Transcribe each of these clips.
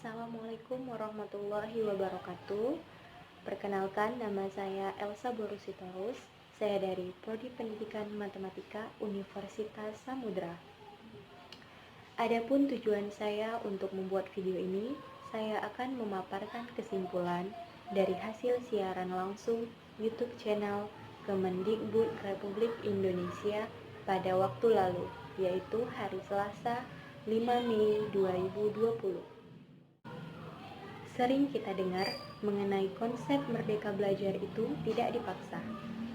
Assalamualaikum warahmatullahi wabarakatuh. Perkenalkan, nama saya Elsa Borusitorus. Saya dari Prodi Pendidikan Matematika Universitas Samudra. Adapun tujuan saya untuk membuat video ini, saya akan memaparkan kesimpulan dari hasil siaran langsung YouTube channel Kemendikbud Republik Indonesia pada waktu lalu, yaitu hari Selasa 5 Mei 2020. Sering kita dengar mengenai konsep merdeka belajar itu tidak dipaksa.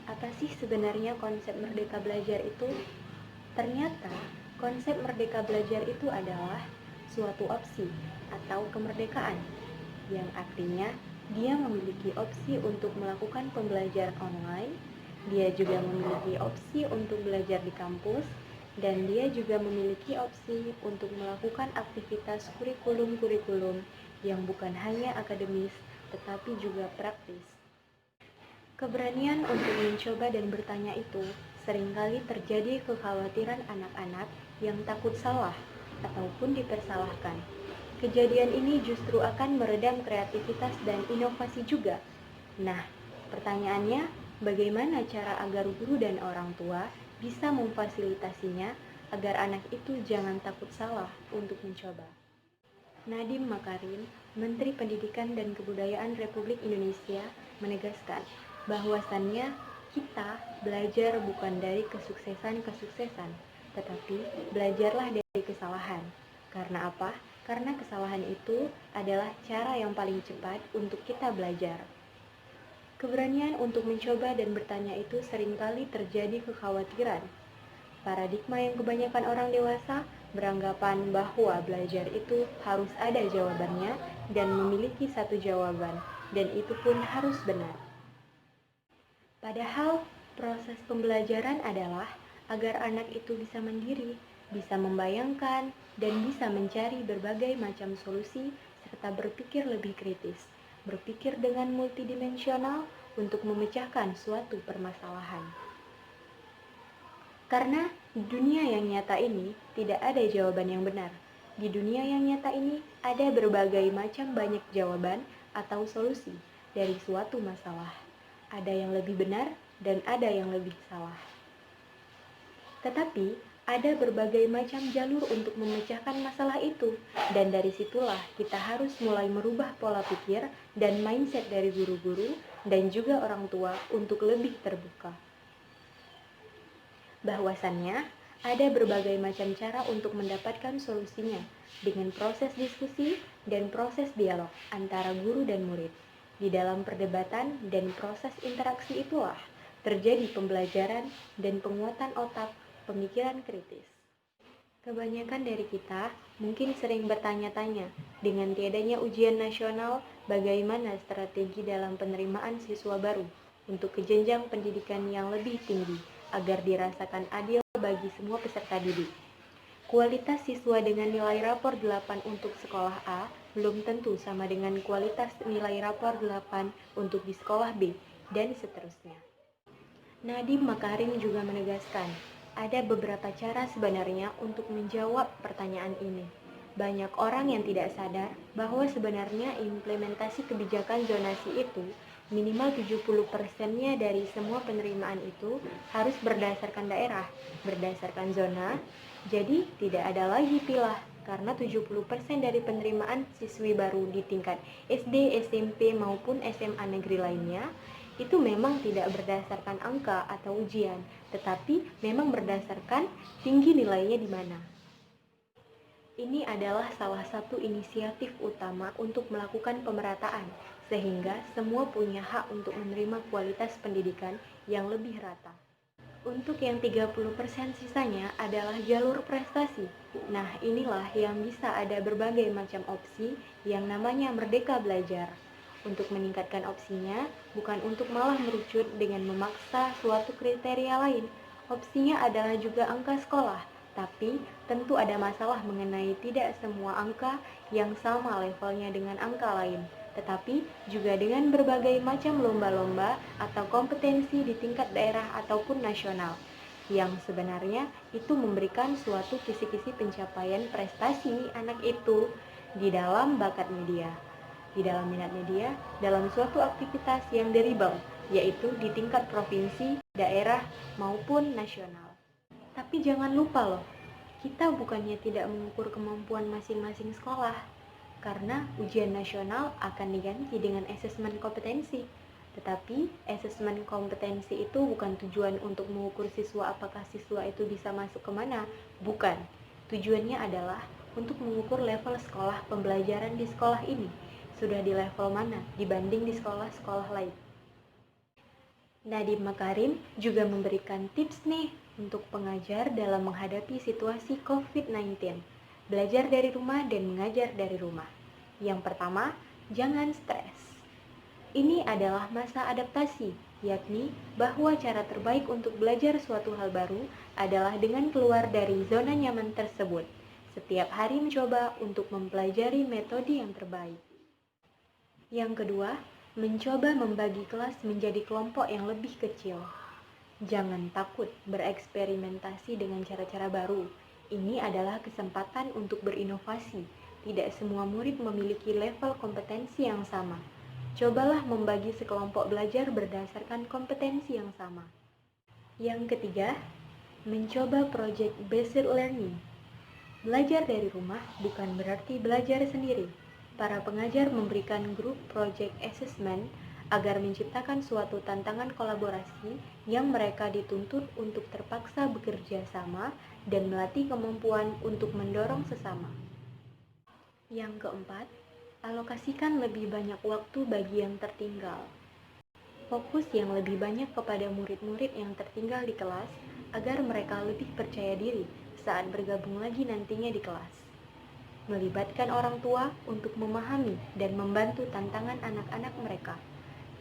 Apa sih sebenarnya konsep merdeka belajar itu? Ternyata konsep merdeka belajar itu adalah suatu opsi atau kemerdekaan, yang artinya dia memiliki opsi untuk melakukan pembelajaran online, dia juga memiliki opsi untuk belajar di kampus, dan dia juga memiliki opsi untuk melakukan aktivitas kurikulum-kurikulum yang bukan hanya akademis, tetapi juga praktis. Keberanian untuk mencoba dan bertanya itu seringkali terjadi kekhawatiran anak-anak yang takut salah ataupun dipersalahkan. Kejadian ini justru akan meredam kreativitas dan inovasi juga. Nah, pertanyaannya, bagaimana cara agar guru dan orang tua bisa memfasilitasinya agar anak itu jangan takut salah untuk mencoba? Nadiem Makarim, Menteri Pendidikan dan Kebudayaan Republik Indonesia, menegaskan bahwasannya kita belajar bukan dari kesuksesan-kesuksesan, tetapi belajarlah dari kesalahan. Karena apa? Karena kesalahan itu adalah cara yang paling cepat untuk kita belajar. Keberanian untuk mencoba dan bertanya itu seringkali terjadi kekhawatiran. Paradigma yang kebanyakan orang dewasa beranggapan bahwa belajar itu harus ada jawabannya dan memiliki satu jawaban, dan itu pun harus benar. Padahal proses pembelajaran adalah agar anak itu bisa mandiri, bisa membayangkan, dan bisa mencari berbagai macam solusi serta berpikir lebih kritis, berpikir dengan multidimensional untuk memecahkan suatu permasalahan. Karena di dunia yang nyata ini tidak ada jawaban yang benar. Di dunia yang nyata ini ada berbagai macam banyak jawaban atau solusi dari suatu masalah. Ada yang lebih benar dan ada yang lebih salah. Tetapi ada berbagai macam jalur untuk memecahkan masalah itu, dan dari situlah kita harus mulai merubah pola pikir dan mindset dari guru-guru dan juga orang tua untuk lebih terbuka. Bahwasannya ada berbagai macam cara untuk mendapatkan solusinya dengan proses diskusi dan proses dialog antara guru dan murid. Di dalam perdebatan dan proses interaksi itulah terjadi pembelajaran dan penguatan otak, pemikiran kritis. Kebanyakan dari kita mungkin sering bertanya-tanya, dengan tiadanya ujian nasional, bagaimana strategi dalam penerimaan siswa baru untuk ke jenjang pendidikan yang lebih tinggi agar dirasakan adil bagi semua peserta didik. Kualitas siswa dengan nilai rapor 8 untuk sekolah A belum tentu sama dengan kualitas nilai rapor 8 untuk di sekolah B, dan seterusnya. Nadiem Makarim juga menegaskan, ada beberapa cara sebenarnya untuk menjawab pertanyaan ini. Banyak orang yang tidak sadar bahwa sebenarnya implementasi kebijakan zonasi itu minimal 70%-nya dari semua penerimaan itu harus berdasarkan daerah, berdasarkan zona. Jadi tidak ada lagi pilah karena 70% dari penerimaan siswi baru di tingkat SD, SMP maupun SMA negeri lainnya itu memang tidak berdasarkan angka atau ujian, tetapi memang berdasarkan tinggi nilainya di mana. Ini adalah salah satu inisiatif utama untuk melakukan pemerataan, sehingga semua punya hak untuk menerima kualitas pendidikan yang lebih rata. Untuk yang 30% sisanya adalah jalur prestasi. Nah, inilah yang bisa ada berbagai macam opsi yang namanya merdeka belajar. Untuk meningkatkan opsinya, bukan untuk malah merucut dengan memaksa suatu kriteria lain. Opsinya adalah juga angka sekolah, tapi tentu ada masalah mengenai tidak semua angka yang sama levelnya dengan angka lain, tetapi juga dengan berbagai macam lomba-lomba atau kompetensi di tingkat daerah ataupun nasional, yang sebenarnya itu memberikan suatu kisi-kisi pencapaian prestasi anak itu. di dalam bakat media, di dalam minat media, dalam suatu aktivitas yang deribel, yaitu di tingkat provinsi, daerah, maupun nasional. Tapi jangan lupa loh, kita bukannya tidak mengukur kemampuan masing-masing sekolah, karena ujian nasional akan diganti dengan asesmen kompetensi. Tetapi, asesmen kompetensi itu bukan tujuan untuk mengukur siswa apakah siswa itu bisa masuk kemana, bukan. Tujuannya adalah untuk mengukur level sekolah pembelajaran di sekolah ini, sudah di level mana dibanding di sekolah-sekolah lain. Nadiem Makarim juga memberikan tips nih untuk pengajar dalam menghadapi situasi COVID-19, belajar dari rumah dan mengajar dari rumah. Yang pertama, jangan stres. Ini adalah masa adaptasi, yakni bahwa cara terbaik untuk belajar suatu hal baru adalah dengan keluar dari zona nyaman tersebut. Setiap hari mencoba untuk mempelajari metode yang terbaik. Yang kedua, mencoba membagi kelas menjadi kelompok yang lebih kecil. Jangan takut bereksperimentasi dengan cara-cara baru. Ini adalah kesempatan untuk berinovasi. Tidak semua murid memiliki level kompetensi yang sama. Cobalah membagi sekelompok belajar berdasarkan kompetensi yang sama. Yang ketiga, mencoba project based learning. Belajar dari rumah bukan berarti belajar sendiri. Para pengajar memberikan grup project assessment agar menciptakan suatu tantangan kolaborasi yang mereka dituntut untuk terpaksa bekerja sama dan melatih kemampuan untuk mendorong sesama. Yang keempat, alokasikan lebih banyak waktu bagi yang tertinggal. Fokus yang lebih banyak kepada murid-murid yang tertinggal di kelas agar mereka lebih percaya diri saat bergabung lagi nantinya di kelas. Melibatkan orang tua untuk memahami dan membantu tantangan anak-anak mereka.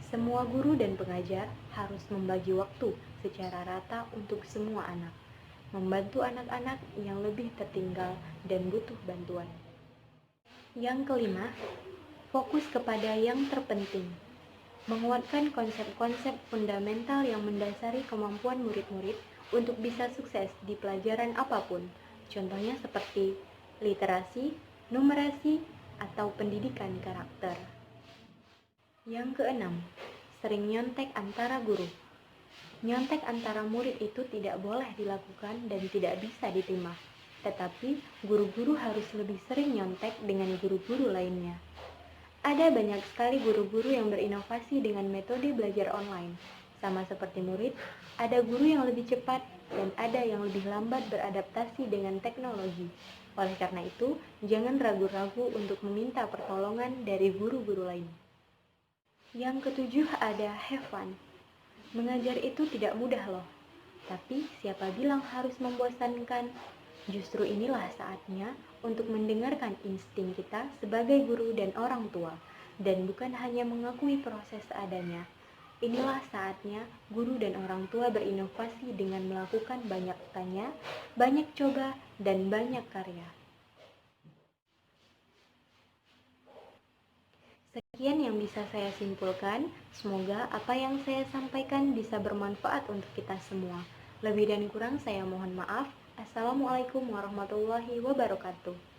Semua guru dan pengajar harus membagi waktu secara rata untuk semua anak, membantu anak-anak yang lebih tertinggal dan butuh bantuan. Yang kelima, fokus kepada yang terpenting. Menguatkan konsep-konsep fundamental yang mendasari kemampuan murid-murid untuk bisa sukses di pelajaran apapun. Contohnya seperti literasi, numerasi, atau pendidikan karakter. Yang keenam, sering nyontek antara guru. Nyontek antara murid itu tidak boleh dilakukan dan tidak bisa diterima. Tetapi, guru-guru harus lebih sering nyontek dengan guru-guru lainnya. Ada banyak sekali guru-guru yang berinovasi dengan metode belajar online. Sama seperti murid, ada guru yang lebih cepat dan ada yang lebih lambat beradaptasi dengan teknologi. Oleh karena itu, jangan ragu-ragu untuk meminta pertolongan dari guru-guru lain. Yang ketujuh ada have fun. Mengajar itu tidak mudah loh, tapi siapa bilang harus membosankan? Justru inilah saatnya untuk mendengarkan insting kita sebagai guru dan orang tua, dan bukan hanya mengakui proses seadanya. Inilah saatnya guru dan orang tua berinovasi dengan melakukan banyak tanya, banyak coba, dan banyak karya. Sekian yang bisa saya simpulkan. Semoga apa yang saya sampaikan bisa bermanfaat untuk kita semua. Lebih dan kurang saya mohon maaf. Assalamualaikum warahmatullahi wabarakatuh.